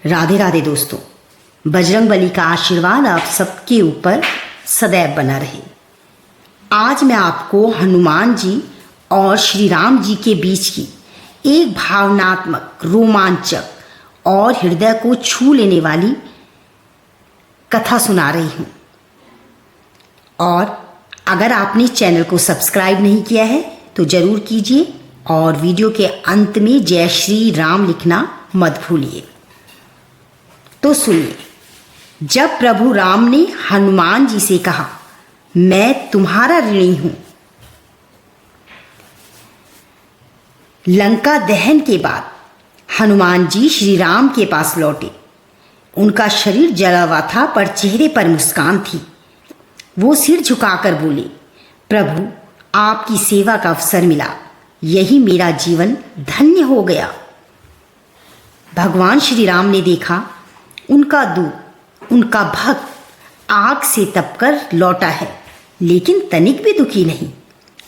राधे राधे दोस्तों, बजरंगबली का आशीर्वाद आप सबके ऊपर सदैव बना रहे। आज मैं आपको हनुमान जी और श्री राम जी के बीच की एक भावनात्मक, रोमांचक और हृदय को छू लेने वाली कथा सुना रही हूँ। और अगर आपने चैनल को सब्सक्राइब नहीं किया है तो जरूर कीजिए और वीडियो के अंत में जय श्री राम लिखना मत भूलिए। तो सुनिए, जब प्रभु राम ने हनुमान जी से कहा, मैं तुम्हारा ऋणी हूं। लंका दहन के बाद हनुमान जी श्री राम के पास लौटे। उनका शरीर जला हुआ था पर चेहरे पर मुस्कान थी। वो सिर झुकाकर बोले, प्रभु आपकी सेवा का अवसर मिला, यही मेरा जीवन धन्य हो गया। भगवान श्री राम ने देखा उनका दूत, उनका भक्त आग से तपकर लौटा है, लेकिन तनिक भी दुखी नहीं,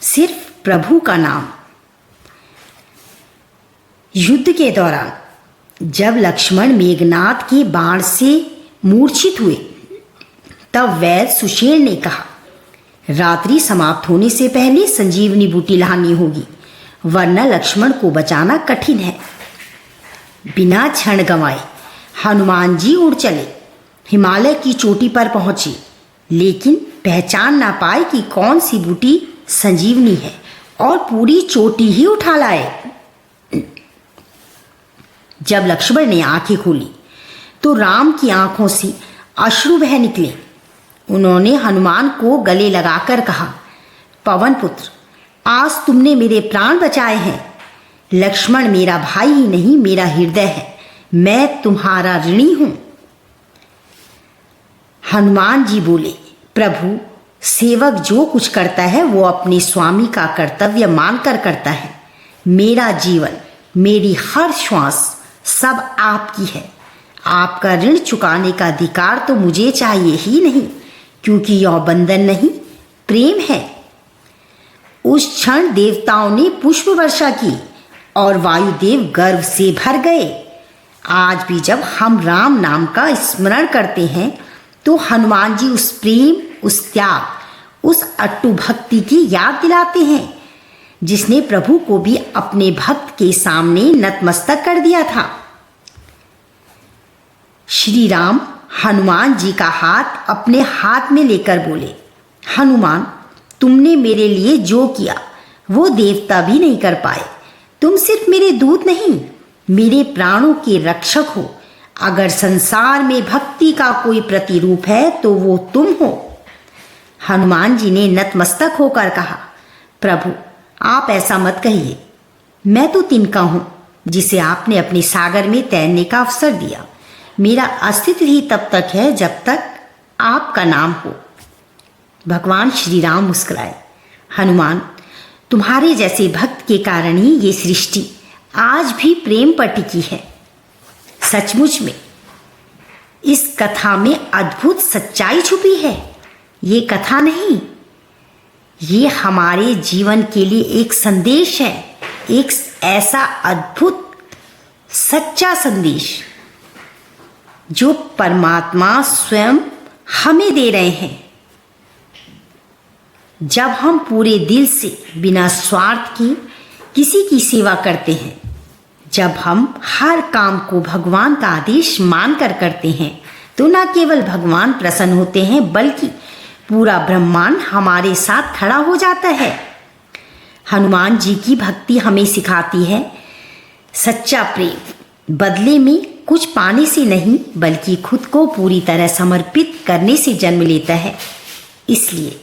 सिर्फ प्रभु का नाम। युद्ध के दौरान जब लक्ष्मण मेघनाद के बाण से मूर्छित हुए, तब वैद्य सुशेल ने कहा, रात्रि समाप्त होने से पहले संजीवनी बूटी लानी होगी, वरना लक्ष्मण को बचाना कठिन है। बिना क्षण गंवाए हनुमान जी उड़ चले, हिमालय की चोटी पर पहुंचे, लेकिन पहचान ना पाए कि कौन सी बूटी संजीवनी है और पूरी चोटी ही उठा लाए। जब लक्ष्मण ने आंखें खोली तो राम की आंखों से अश्रु बह निकले। उन्होंने हनुमान को गले लगाकर कहा, पवन पुत्र, आज तुमने मेरे प्राण बचाए हैं। लक्ष्मण मेरा भाई ही नहीं, मेरा हृदय है, मैं तुम्हारा ऋणी हूं। हनुमान जी बोले, प्रभु सेवक जो कुछ करता है वो अपने स्वामी का कर्तव्य मानकर करता है। मेरा जीवन, मेरी हर श्वास सब आपकी है। आपका ऋण चुकाने का अधिकार तो मुझे चाहिए ही नहीं, क्योंकि यह बंधन नहीं, प्रेम है। उस क्षण देवताओं ने पुष्प वर्षा की और वायुदेव गर्व से भर गए। आज भी जब हम राम नाम का स्मरण करते हैं तो हनुमान जी उस प्रेम, उस त्याग, उस अटूट भक्ति की याद दिलाते हैं, जिसने प्रभु को भी अपने भक्त के सामने नतमस्तक कर दिया था। श्री राम हनुमान जी का हाथ अपने हाथ में लेकर बोले, हनुमान, तुमने मेरे लिए जो किया वो देवता भी नहीं कर पाए। तुम सिर्फ मेरे दूत नहीं, मेरे प्राणों के रक्षक हो। अगर संसार में भक्ति का कोई प्रतिरूप है तो वो तुम हो। हनुमान जी ने नतमस्तक होकर कहा, प्रभु आप ऐसा मत कहिए, मैं तो तिनका हूं जिसे आपने अपने सागर में तैरने का अवसर दिया। मेरा अस्तित्व ही तब तक है जब तक आपका नाम हो। भगवान श्री राम मुस्कुराए, हनुमान, तुम्हारे जैसे भक्त के कारण ही ये सृष्टि आज भी प्रेम पर टिकी है। सचमुच में इस कथा में अद्भुत सच्चाई छुपी है। ये कथा नहीं, ये हमारे जीवन के लिए एक संदेश है, एक ऐसा अद्भुत सच्चा संदेश जो परमात्मा स्वयं हमें दे रहे हैं। जब हम पूरे दिल से बिना स्वार्थ के किसी की सेवा करते हैं, जब हम हर काम को भगवान का आदेश मानकर करते हैं, तो न केवल भगवान प्रसन्न होते हैं बल्कि पूरा ब्रह्मांड हमारे साथ खड़ा हो जाता है। हनुमान जी की भक्ति हमें सिखाती है सच्चा प्रेम बदले में कुछ पाने से नहीं बल्कि खुद को पूरी तरह समर्पित करने से जन्म लेता है। इसलिए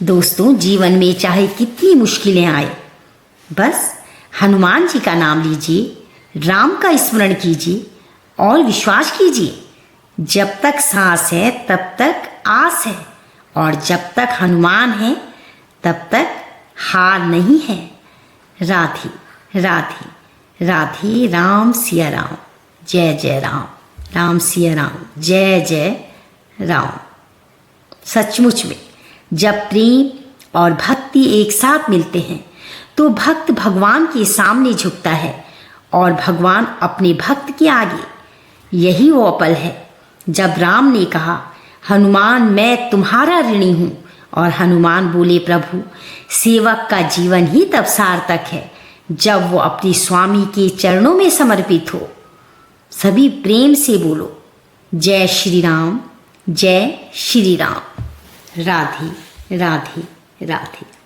दोस्तों, जीवन में चाहे कितनी मुश्किलें आए, बस हनुमान जी का नाम लीजिए, राम का स्मरण कीजिए और विश्वास कीजिए, जब तक सांस है तब तक आस है, और जब तक हनुमान है तब तक हार नहीं है। राधे राधे राधे, राम सिया राम, जय जय राम, राम सिया राम, जय जय राम। सचमुच में जब प्रेम और भक्ति एक साथ मिलते हैं तो भक्त भगवान के सामने झुकता है और भगवान अपने भक्त के आगे यही वो पल है जब राम ने कहा, हनुमान मैं तुम्हारा ऋणी हूं। और हनुमान बोले, प्रभु सेवक का जीवन ही तब सार्थक है जब वो अपने स्वामी के चरणों में समर्पित हो। सभी प्रेम से बोलो, जय श्री राम, जय श्री राम। राधे राधे राधे।